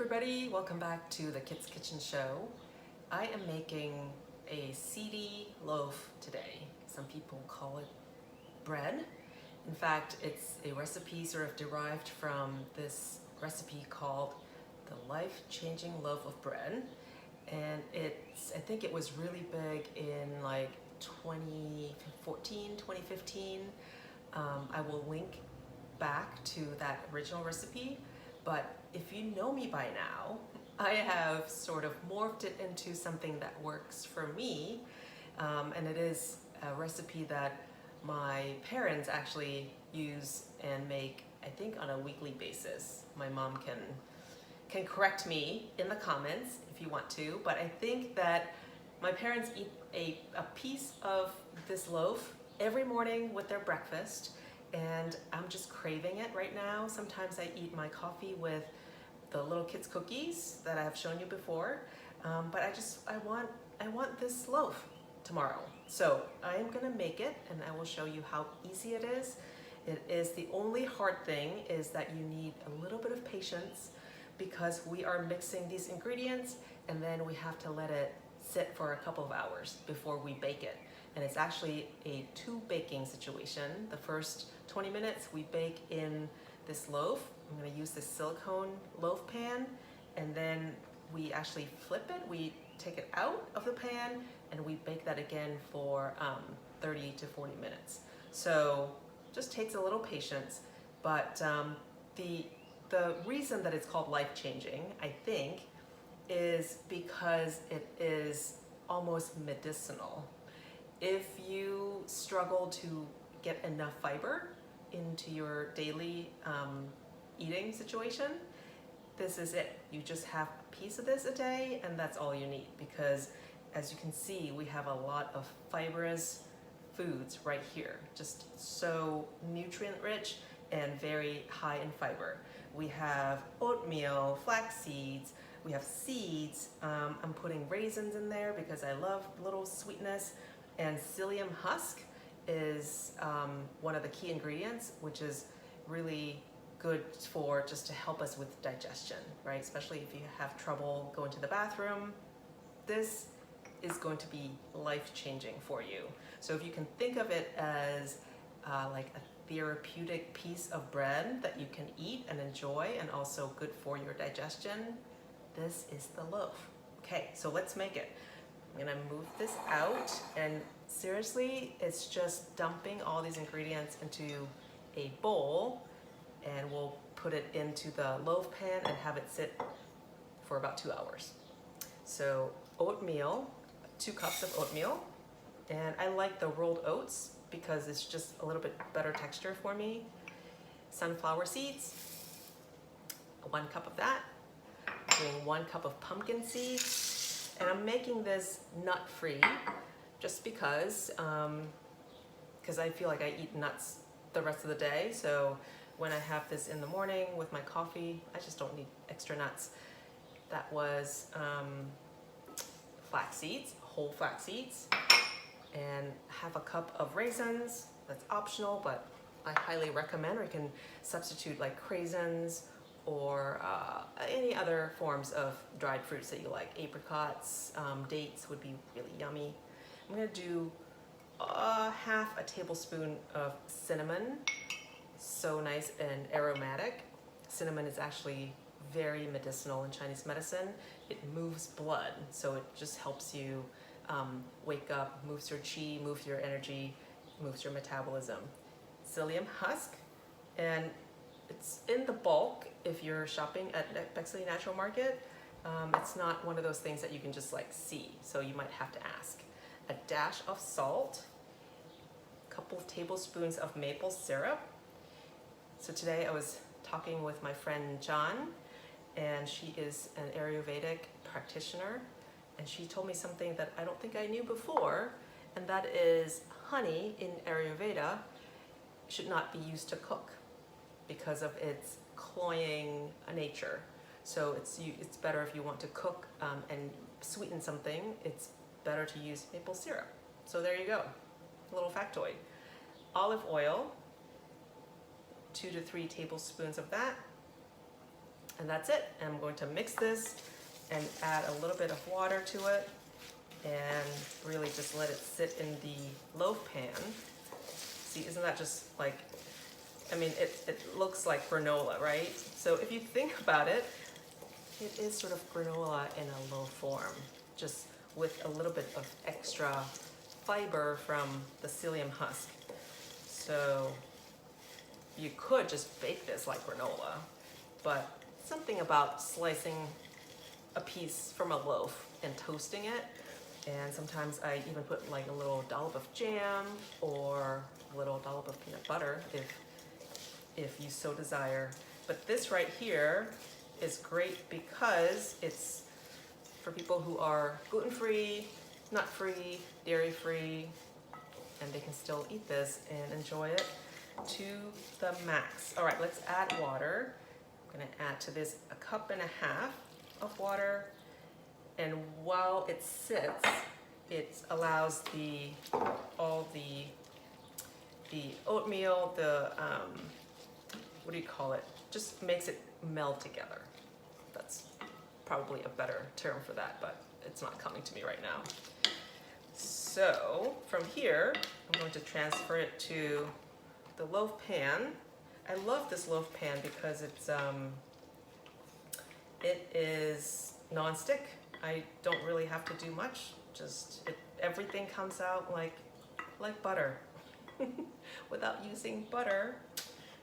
everybody, welcome back to the Kids Kitchen Show. I am making a seedy loaf today. Some people call it bread. In fact, it's a recipe sort of derived from this recipe called the life-changing loaf of bread. And I think it was really big in like 2014, 2015. I will link back to that original recipe. But if you know me by now, I have sort of morphed it into something that works for me. And it is a recipe that my parents actually use and make, I think, on a weekly basis. My mom can correct me in the comments if you want to, but I think that my parents eat a piece of this loaf every morning with their breakfast. And I'm just craving it right now. Sometimes I eat my coffee with the little kids cookies that I've shown you before, but I want this loaf tomorrow. So I am gonna make it, and I will show you how easy it is. It is the only hard thing is that you need a little bit of patience because we are mixing these ingredients, and then we have to let it sit for a couple of hours before we bake it. And it's actually a 2 baking situation. The first 20 minutes we bake in this loaf. I'm gonna use this silicone loaf pan, and then we actually flip it. We take it out of the pan and we bake that again for 30 to 40 minutes. So just takes a little patience, but the reason that it's called life-changing, I think, is because it is almost medicinal. If you struggle to get enough fiber into your daily eating situation, this is it. You just have a piece of this a day, and that's all you need, because as you can see, we have a lot of fibrous foods right here, just so nutrient rich and very high in fiber. We have oatmeal, flax seeds, we have seeds. I'm putting raisins in there because I love a little sweetness. And psyllium husk is one of the key ingredients, which is really good for just to help us with digestion, right? Especially if you have trouble going to the bathroom. This is going to be life-changing for you. So if you can think of it as like a therapeutic piece of bread that you can eat and enjoy and also good for your digestion, this is the loaf. Okay, so let's make it. I'm gonna move this out, and seriously, it's just dumping all these ingredients into a bowl, and we'll put it into the loaf pan and have it sit for about 2 hours. So oatmeal, 2 cups of oatmeal, and I like the rolled oats because it's just a little bit better texture for me. Sunflower seeds, 1 cup of that. I'm doing 1 cup of pumpkin seeds. And I'm making this nut-free just because I feel like I eat nuts the rest of the day. So when I have this in the morning with my coffee, I just don't need extra nuts. That was flax seeds, whole flax seeds, and 1/2 cup of raisins. That's optional, but I highly recommend, or you can substitute like craisins or any other forms of dried fruits that you like. Apricots, dates would be really yummy. I'm gonna do 1/2 tablespoon of cinnamon. So nice and aromatic. Cinnamon is actually very medicinal in Chinese medicine. It moves blood, so it just helps you wake up, moves your qi, moves your energy, moves your metabolism. Psyllium husk, and it's in the bulk if you're shopping at Bexley Natural Market. It's not one of those things that you can just like see, so you might have to ask. A dash of salt, a couple of tablespoons of maple syrup. So today I was talking with my friend John, and she is an Ayurvedic practitioner, and she told me something that I don't think I knew before, and that is honey in Ayurveda should not be used to cook because of its cloying nature. So it's better if you want to cook and sweeten something, it's better to use maple syrup. So there you go, a little factoid. Olive oil, 2 to 3 tablespoons of that. And that's it. And I'm going to mix this and add a little bit of water to it and really just let it sit in the loaf pan. See, isn't that just like, I mean, it looks like granola, right? So if you think about it, it is sort of granola in a loaf form, just with a little bit of extra fiber from the psyllium husk. So you could just bake this like granola, but something about slicing a piece from a loaf and toasting it. And sometimes I even put like a little dollop of jam or a little dollop of peanut butter if you so desire. But this right here is great because it's for people who are gluten-free, nut-free, dairy-free, and they can still eat this and enjoy it to the max. All right, let's add water. I'm gonna add to this 1.5 cups of water, and while it sits, it allows all the oatmeal, what do you call it? Just makes it meld together. That's probably a better term for that, but it's not coming to me right now. So from here, I'm going to transfer it to the loaf pan. I love this loaf pan because it is non-stick. I don't really have to do much. Everything comes out like butter. Without using butter,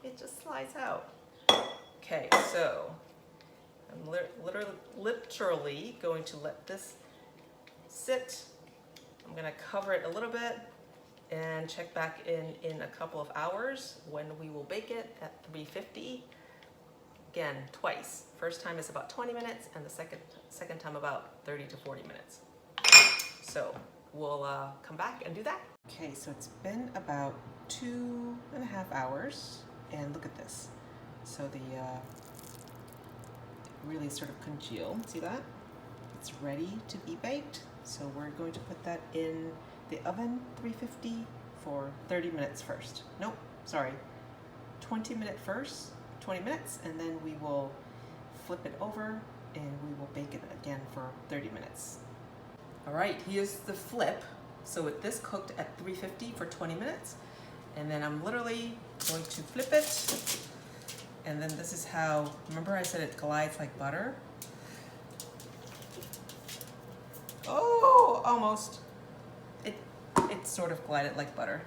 it just slides out. Okay, so I'm literally going to let this sit. I'm gonna cover it a little bit and check back in a couple of hours when we will bake it at 350. Again, twice. First time is about 20 minutes and the second time about 30 to 40 minutes. So we'll come back and do that. Okay, so it's been about 2.5 hours and look at this. So the really sort of congealed, see that? It's ready to be baked. So we're going to put that in the oven, 350 for 30 minutes first. Nope, sorry, 20 minutes, and then we will flip it over and we will bake it again for 30 minutes. All right, here's the flip. So this cooked at 350 for 20 minutes, and then I'm literally going to flip it, and then this is how, remember I said it glides like butter? Oh, almost. It sort of glided like butter.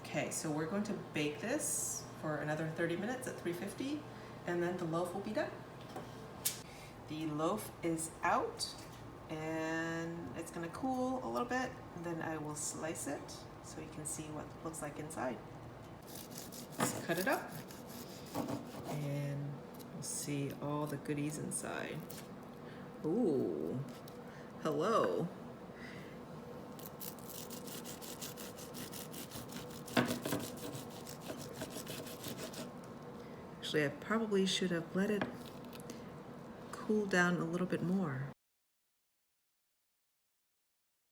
Okay, so we're going to bake this for another 30 minutes at 350, and then the loaf will be done. The loaf is out, and it's gonna cool a little bit, and then I will slice it so you can see what it looks like inside. Let's cut it up, and we'll see all the goodies inside. Ooh, hello. Actually, I probably should have let it cool down a little bit more.